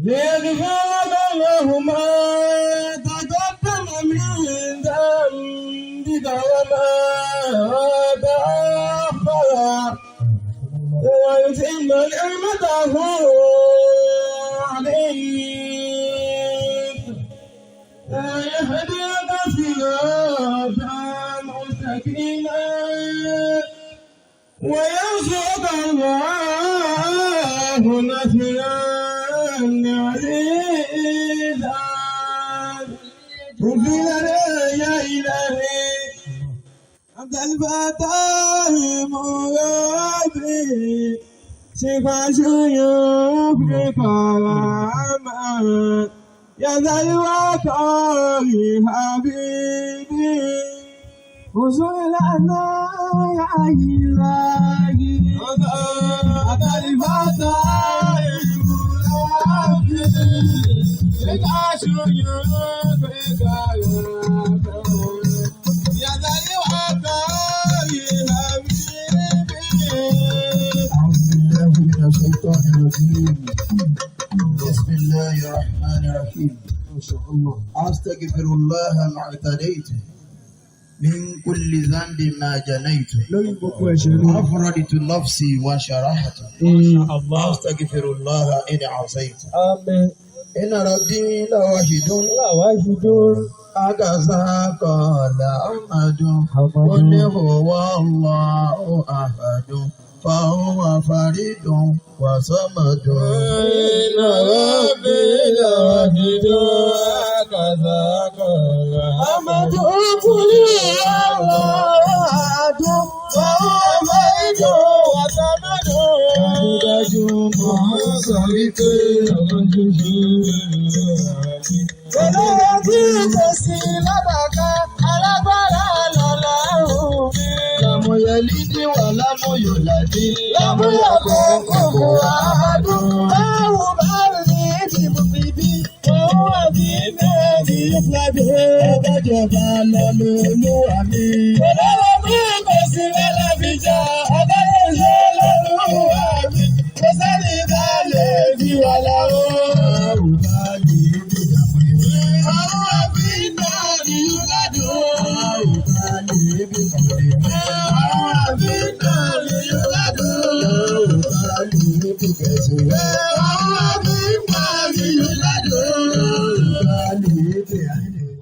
ليغفر له ما تقدم من ذنبك وما تأخر ويتم نعمته عليك ويهديك صراطا مستقيما ويرزقك الله نصرا عزيزا اغفر لنا يا إلهي أنت الفتاح مرابي شفا شيوخك الأمان يا ذا الوقار حبيبي وصل لنا يا إلهي أنت الفتاح مرابي شفا شيوخك الأمان يا ذا الوقار حبيبي. بسم الله الرحمن الرحيم. ما شاء الله. أستغفر الله ما اعتديت من كل ذنب ما جنيت. أفردت نفسي وشرحت. أستغفر الله إن عصيت. آمين. إن ربي لواحد أكذا قال أحمد قل هو الله أحد فهو فريد وصمد. إن ربي لواحد أكذا قال أحمد قل هو الله أحد فهو فريد وصمد. Lamu yalidi wa lamu yuladi, lamu yakungu ahadu. Bawu bari di mubibi, bawu abime di yuflabi. Ẹgbẹ́jọba lọ lólu àmì. Olówó bí kò sí lẹ́lẹ́bíjà.